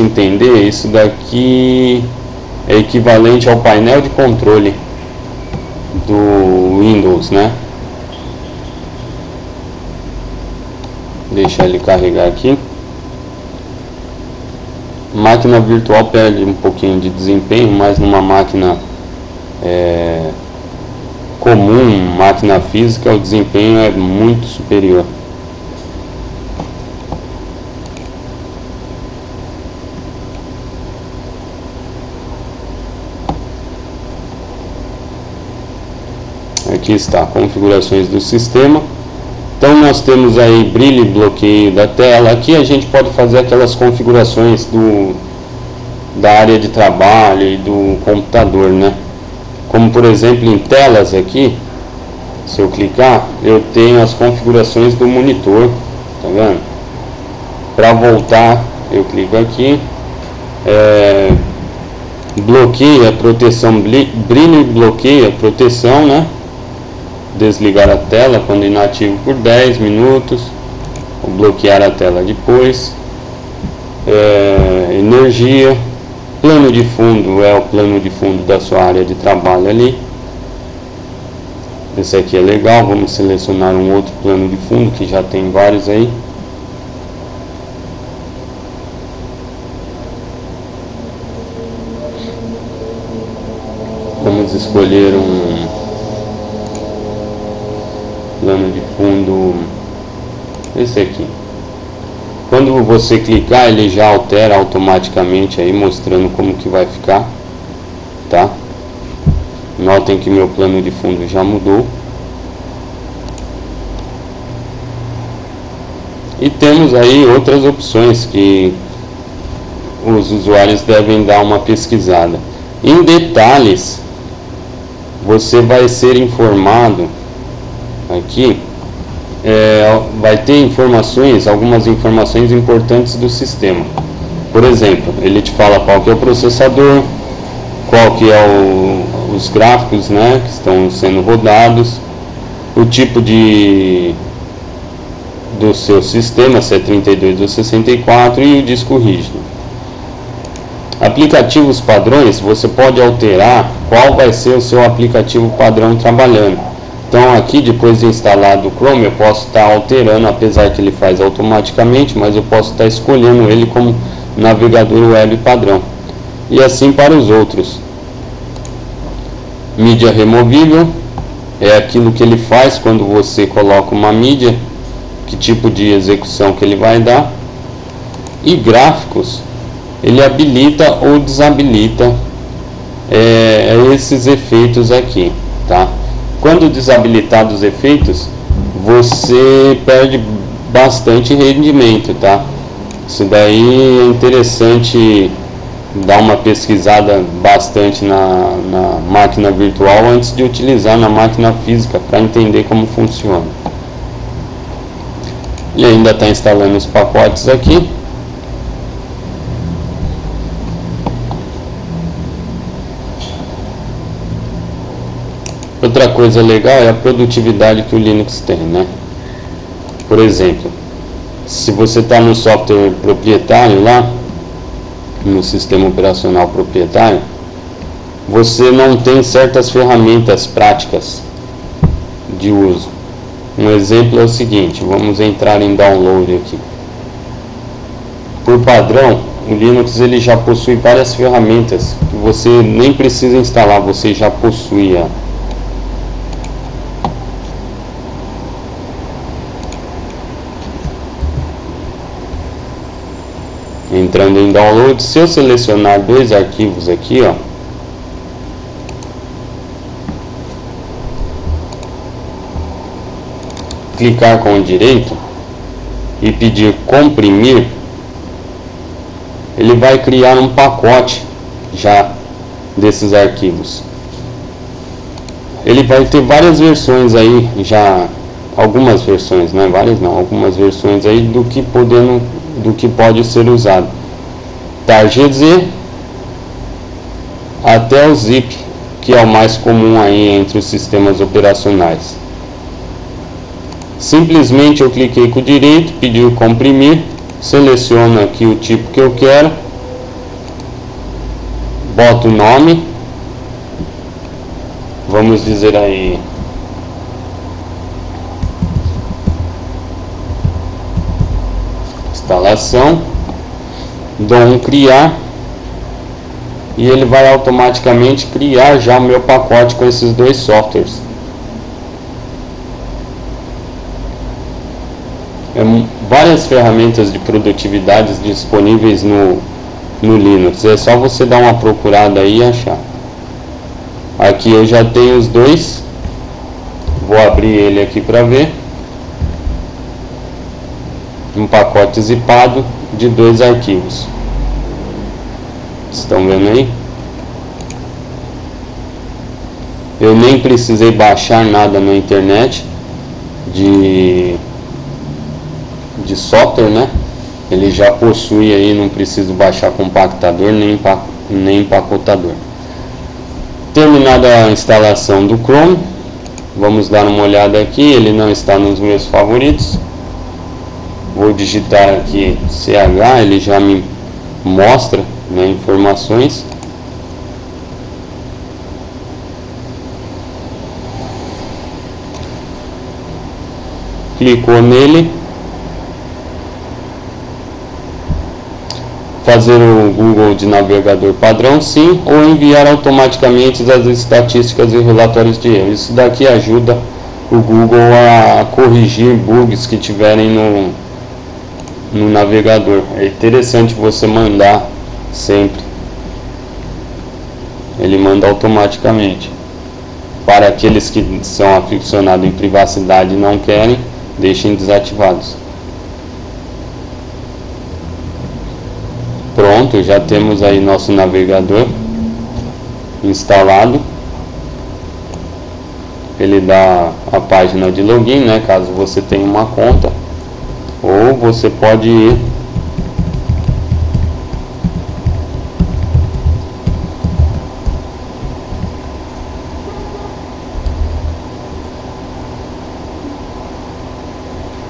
entender, isso daqui é equivalente ao painel de controle do Windows, né? Deixar ele carregar aqui. Máquina virtual perde um pouquinho de desempenho, mas numa máquina comum, máquina física, o desempenho é muito superior. Aqui está, configurações do sistema. Então nós temos aí brilho e bloqueio da tela. Aqui a gente pode fazer aquelas configurações da área de trabalho e do computador, né? Como por exemplo em telas aqui, se eu clicar, eu tenho as configurações do monitor, tá vendo? Para voltar, eu clico aqui, bloqueia, proteção, brilho e bloqueia, proteção, né? Desligar a tela quando inativo por 10 minutos, ou bloquear a tela depois. Energia, plano de fundo é o plano de fundo da sua área de trabalho ali. Esse aqui é legal, vamos selecionar um outro plano de fundo que já tem vários aí. Vamos escolher um plano de fundo, esse aqui. Quando você clicar, ele já altera automaticamente aí, mostrando como que vai ficar, tá? Notem que meu plano de fundo já mudou. E temos aí outras opções que os usuários devem dar uma pesquisada. Em detalhes, você vai ser informado aqui, vai ter informações, algumas informações importantes do sistema. Por exemplo, ele te fala qual que é o processador, qual que é os gráficos, né, que estão sendo rodados, o tipo do seu sistema, se é 32 ou 64, e o disco rígido. Aplicativos padrões, você pode alterar qual vai ser o seu aplicativo padrão trabalhando. Então aqui, depois de instalado o Chrome, eu posso estar alterando, apesar que ele faz automaticamente, mas eu posso estar escolhendo ele como navegador web padrão. E assim para os outros. Mídia removível é aquilo que ele faz quando você coloca uma mídia, que tipo de execução que ele vai dar. E gráficos, ele habilita ou desabilita esses efeitos aqui, tá? Quando desabilitar os efeitos, você perde bastante rendimento, tá? Isso daí é interessante dar uma pesquisada bastante na máquina virtual antes de utilizar na máquina física, para entender como funciona. Ele ainda está instalando os pacotes aqui. Outra coisa legal é a produtividade que o Linux tem, né? Por exemplo, se você está no software proprietário lá, no sistema operacional proprietário, você não tem certas ferramentas práticas de uso. Um exemplo é o seguinte, vamos entrar em download aqui. Por padrão, o Linux ele já possui várias ferramentas que você nem precisa instalar, você já possui. Entrando em download, se eu selecionar dois arquivos aqui, ó, clicar com o direito e pedir comprimir, ele vai criar um pacote já desses arquivos. Ele vai ter várias versões aí, já algumas versões, não é várias não, algumas versões aí do que pode ser usado, da GZ até o zip, que é o mais comum aí entre os sistemas operacionais. Simplesmente eu cliquei com o direito, pediu comprimir, seleciono aqui o tipo que eu quero boto o nome, vamos dizer aí instalação, dou um criar e ele vai automaticamente criar já o meu pacote com esses dois softwares. Várias ferramentas de produtividade disponíveis no Linux, é só você dar uma procurada aí e achar. Aqui eu já tenho os dois, vou abrir ele aqui para ver. Um pacote zipado de 2 arquivos. Estão vendo aí? Eu nem precisei baixar nada na internet de software, né? Ele já possui aí, não preciso baixar compactador nem empacotador. Terminada a instalação do Chrome, vamos dar uma olhada aqui. Ele não está nos meus favoritos. Vou digitar aqui CH, ele já me mostra, né, informações. Clicou nele. Fazer o Google de navegador padrão, sim, ou enviar automaticamente as estatísticas e relatórios de erro. Isso daqui ajuda o Google a corrigir bugs que tiverem no navegador. É interessante você mandar sempre. Ele manda automaticamente. Para aqueles que são aficionados em privacidade e não querem, deixem desativados. Pronto, já temos aí nosso navegador instalado. Ele dá a página de login, né, caso você tenha uma conta, ou você pode ir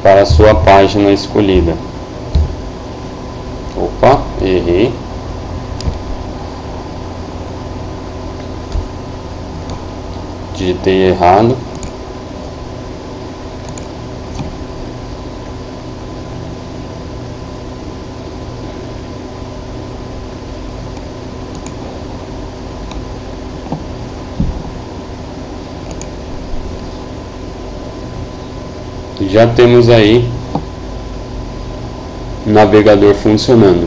para a sua página escolhida. Opa, errei. Digitei errado. Já temos aí navegador funcionando.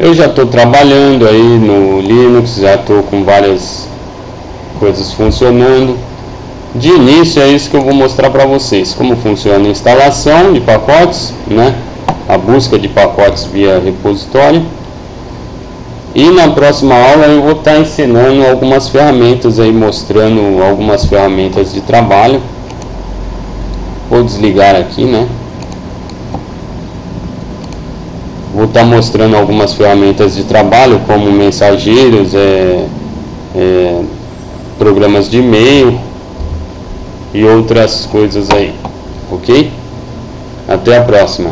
Eu já estou trabalhando aí no Linux, já estou com várias coisas funcionando. De início é isso que eu vou mostrar para vocês, como funciona a instalação de pacotes, né? A busca de pacotes via repositório. E na próxima aula eu vou estar ensinando algumas ferramentas aí, mostrando algumas ferramentas de trabalho. Vou desligar aqui, né? Vou estar mostrando algumas ferramentas de trabalho, como mensageiros, programas de e-mail e outras coisas aí, ok? Até a próxima.